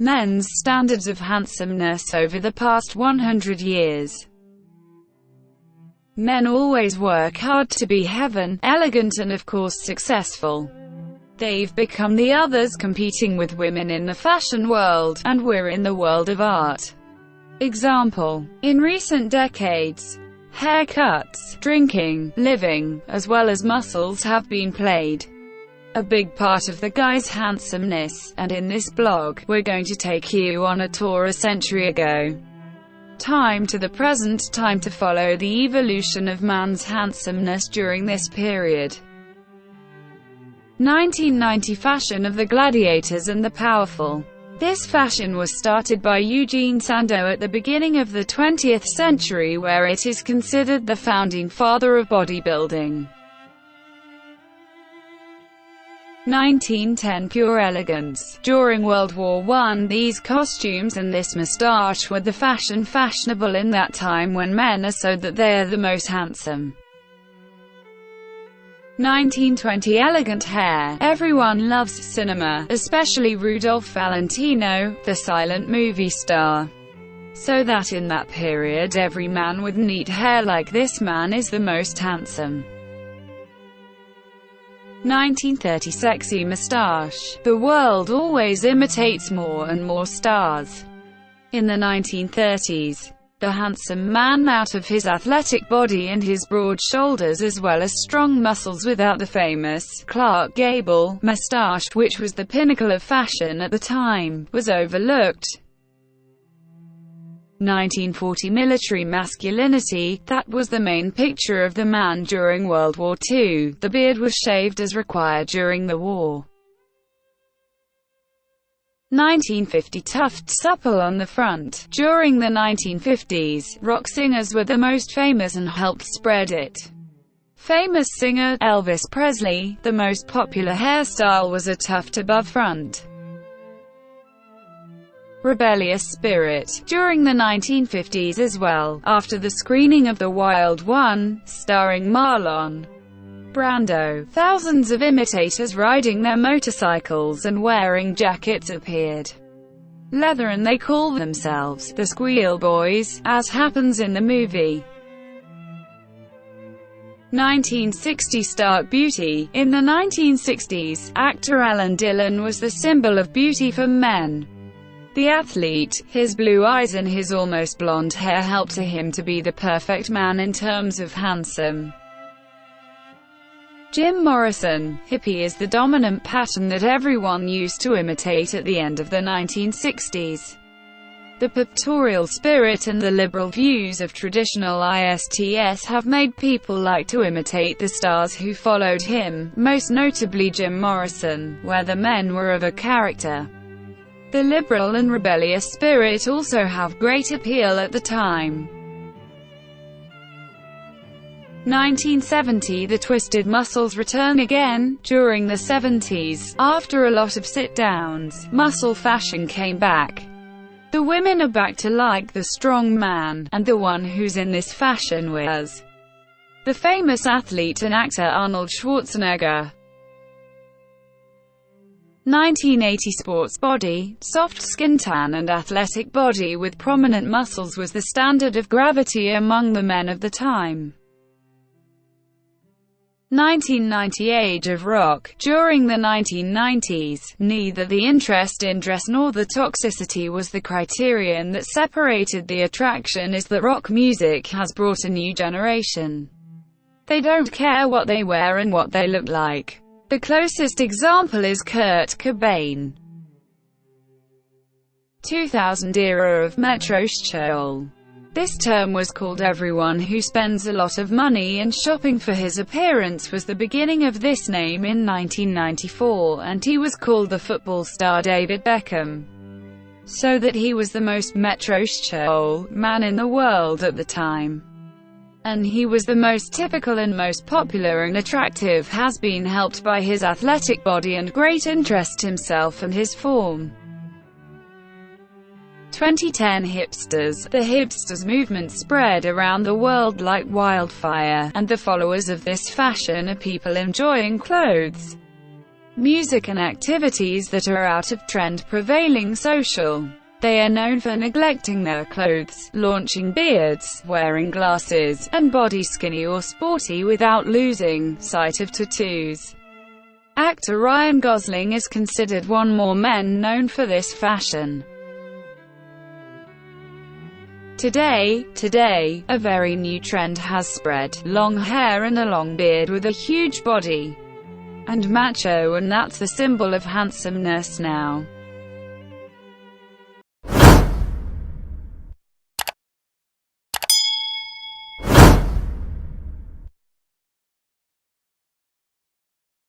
men's standards of handsomeness over the past 100 years. Men always work hard to be heaven, elegant and of course successful. They've become the others, competing with women in the fashion world, and we're in the world of art. Example: in recent decades, haircuts, drinking, living, as well as muscles have been played a big part of the guy's handsomeness, and in this blog, we're going to take you on a tour a century ago. Time to the present, time to follow the evolution of man's handsomeness during this period. 1990 fashion of the gladiators and the powerful. This fashion was started by Eugene Sandow at the beginning of the 20th century, where it is considered the founding father of bodybuilding. 1910 pure elegance. During World War I, these costumes and this moustache were the fashionable in that time, when men are so that they are the most handsome. 1920 elegant hair. Everyone loves cinema, especially Rudolph Valentino, the silent movie star. So that in that period every man with neat hair like this man is the most handsome. 1930 sexy moustache. The world always imitates more and more stars. In the 1930s, the handsome man, out of his athletic body and his broad shoulders as well as strong muscles, without the famous Clark Gable moustache, which was the pinnacle of fashion at the time, was overlooked. 1940 military masculinity. That was the main picture of the man during World War II. The beard was shaved as required during the war. 1950 tuft, supple on the front. During the 1950s, rock singers were the most famous and helped spread it. Famous singer, Elvis Presley, the most popular hairstyle was a tuft above front. Rebellious spirit. During the 1950s as well, after the screening of The Wild One, starring Marlon Brando, thousands of imitators riding their motorcycles and wearing jackets appeared. Leather, and they call themselves the Squeal Boys, as happens in the movie. 1960 stark beauty. In the 1960s, actor Alan Dillon was the symbol of beauty for men. The athlete, his blue eyes and his almost blonde hair helped him to be the perfect man in terms of handsome. Jim Morrison. Hippie is the dominant pattern that everyone used to imitate at the end of the 1960s. The pictorial spirit and the liberal views of traditional ISTS have made people like to imitate the stars who followed him, most notably Jim Morrison, where the men were of a character. The liberal and rebellious spirit also have great appeal at the time. 1970 The twisted muscles return again. During the 70s, after a lot of sit-downs, muscle fashion came back. The women are back to like the strong man, and the one who's in this fashion was the famous athlete and actor Arnold Schwarzenegger. 1980 sports body. Soft skin, tan and athletic body with prominent muscles was the standard of gravity among the men of the time. 1990 Age of rock. During the 1990s, neither the interest in dress nor the toxicity was the criterion that separated the attraction, is that rock music has brought a new generation. They don't care what they wear and what they look like. The closest example is Kurt Cobain. 2000 era of metrosexual. This term was called everyone who spends a lot of money and shopping for his appearance was the beginning of this name in 1994, and he was called the football star David Beckham, so that he was the most metrosexual man in the world at the time. And he was the most typical and most popular and attractive, has been helped by his athletic body and great interest himself and his form. 2010 hipsters. The hipsters movement spread around the world like wildfire, and the followers of this fashion are people enjoying clothes music and activities that are out of trend prevailing social. They are known for neglecting their clothes, launching beards, wearing glasses, and body skinny or sporty without losing sight of tattoos. Actor Ryan Gosling is considered one more men known for this fashion. Today, a very new trend has spread: long hair and a long beard with a huge body and macho, and that's a symbol of handsomeness now.